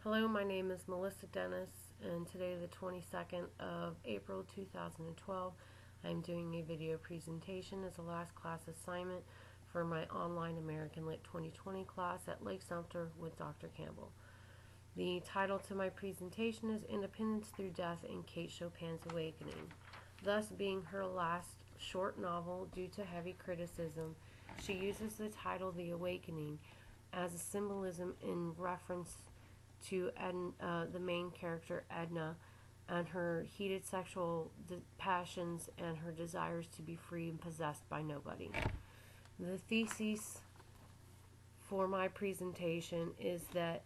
Hello, my name is Melissa Dennis, and today, the 22nd of April 2012, I'm doing a video presentation as a last class assignment for my online American Lit 2020 class at Lake Sumter with Dr. Campbell. The title to my presentation is Independence Through Death in Kate Chopin's Awakening. Thus, being her last short novel due to heavy criticism, she uses the title The Awakening as a symbolism in reference to the main character Edna and her heated sexual passions and her desires to be free and possessed by nobody. The thesis for my presentation is that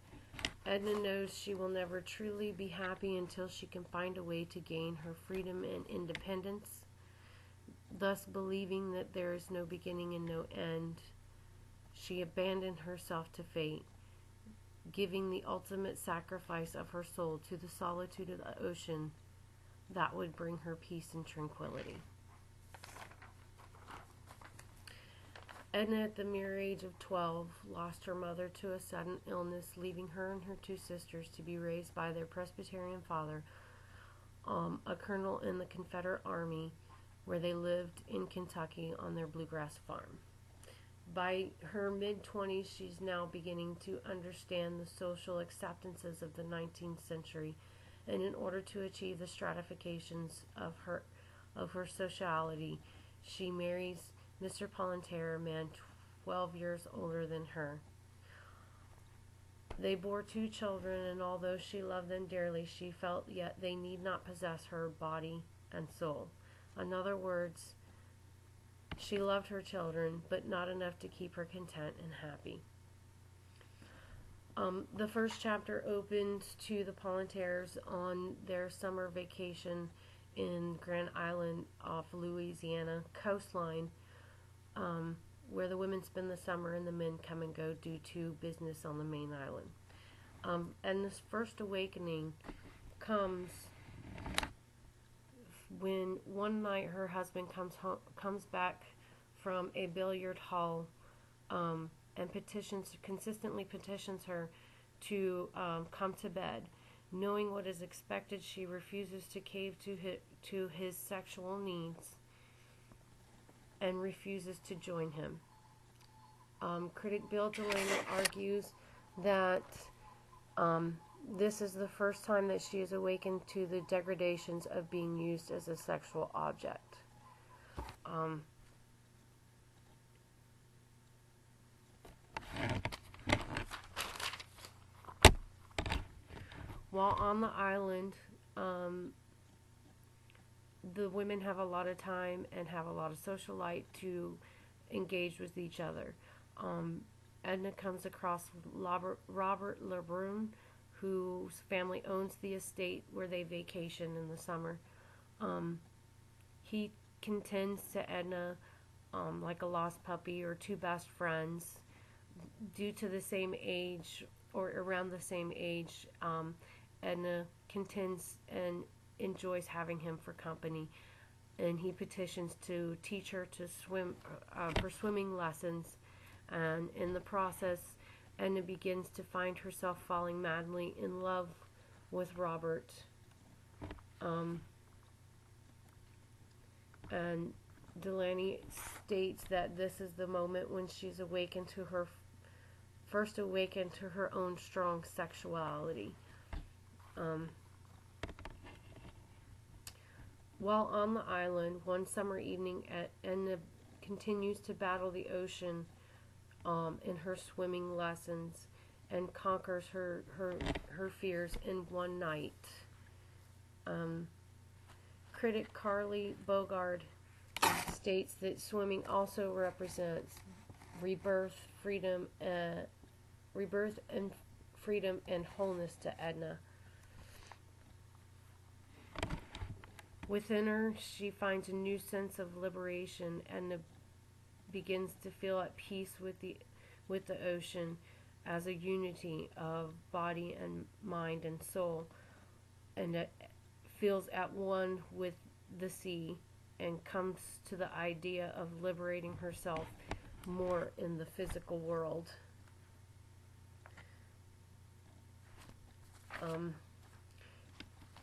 Edna knows she will never truly be happy until she can find a way to gain her freedom and independence, thus believing that there is no beginning and no end. She abandoned herself to fate, giving the ultimate sacrifice of her soul to the solitude of the ocean that would bring her peace and tranquility. Edna, at the mere age of 12, lost her mother to a sudden illness, leaving her and her two sisters to be raised by their Presbyterian father, a colonel in the Confederate Army, where they lived in Kentucky on their bluegrass farm. By her mid-20s, she's now beginning to understand the social acceptances of the 19th century, and in order to achieve the stratifications of her sociality, she marries Mr. Pallanter, a man 12 years older than her. They bore 2 children, and although she loved them dearly, she felt yet they need not possess her body and soul. In other words, she loved her children, but not enough to keep her content and happy. The first chapter opens to the Pallanters on their summer vacation in Grand Island off Louisiana coastline, where the women spend the summer and the men come and go due to business on the main island. And this first awakening comes when one night her husband comes back from a billiard hall and consistently petitions her to come to bed. Knowing what is expected, she refuses to cave to his sexual needs and refuses to join him. Critic Bill Delaney argues that this is the first time that she is awakened to the degradations of being used as a sexual object. While on the island, the women have a lot of time and have a lot of social light to engage with each other. Edna comes across Robert LeBrun, whose family owns the estate where they vacation in the summer. He contends to Edna like a lost puppy or 2 best friends. Due to the same age or around the same age, Edna contends and enjoys having him for company, and he petitions to teach her to swim for swimming lessons, and in the process Edna begins to find herself falling madly in love with Robert, and Delaney states that this is the moment when she's first awakened to her own strong sexuality. While on the island, one summer evening, Edna continues to battle the ocean in her swimming lessons and conquers her fears in one night. Critic Carly Bogard states that swimming also represents rebirth and freedom and wholeness to Edna. Within her, she finds a new sense of liberation and begins to feel at peace with the ocean as a unity of body and mind and soul, and it feels at one with the sea and comes to the idea of liberating herself more in the physical world.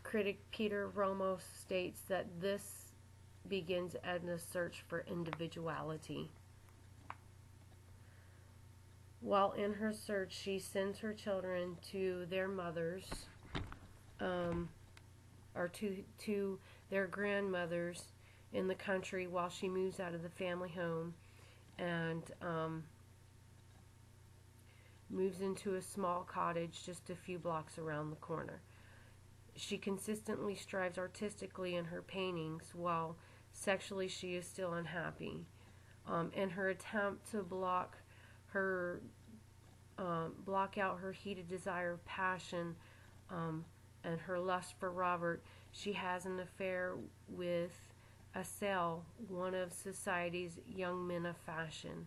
Critic Peter Romo states that this begins Edna's search for individuality. While in her search, she sends her children to their mothers, or to their grandmothers in the country while she moves out of the family home and moves into a small cottage just a few blocks around the corner. She consistently strives artistically in her paintings, while sexually she is still unhappy. In her attempt to block out her heated desire of passion and her lust for Robert, she has an affair with Assail, one of society's young men of fashion.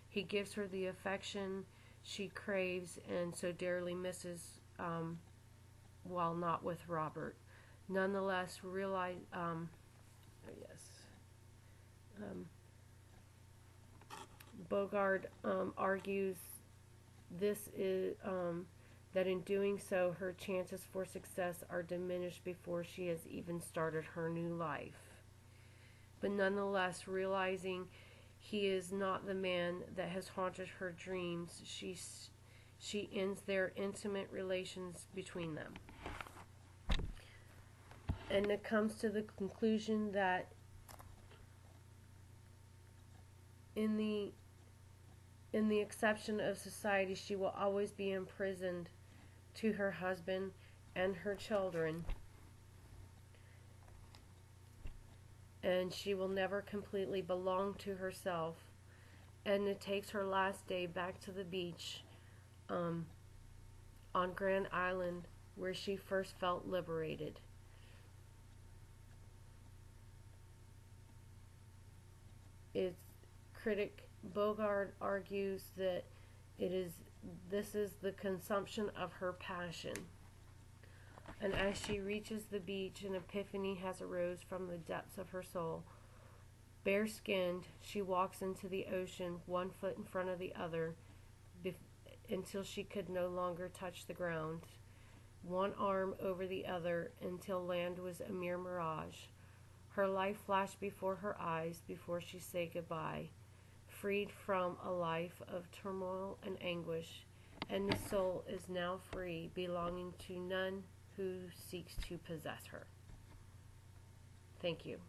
He gives her the affection she craves and so dearly misses, while not with Robert. Nonetheless, Bogard argues this is that in doing so, her chances for success are diminished before she has even started her new life. But nonetheless, realizing he is not the man that has haunted her dreams, she ends their intimate relations between them. And it comes to the conclusion that in the exception of society, she will always be imprisoned to her husband and her children, and she will never completely belong to herself. And it takes her last day back to the beach on Grand Island, where she first felt liberated. Critic Bogard argues that this is the consumption of her passion. And as she reaches the beach, an epiphany has arose from the depths of her soul. Bare-skinned, she walks into the ocean, one foot in front of the other, until she could no longer touch the ground, one arm over the other, until land was a mere mirage. Her life flashed before her eyes before she said goodbye, freed from a life of turmoil and anguish, and the soul is now free, belonging to none who seeks to possess her. Thank you.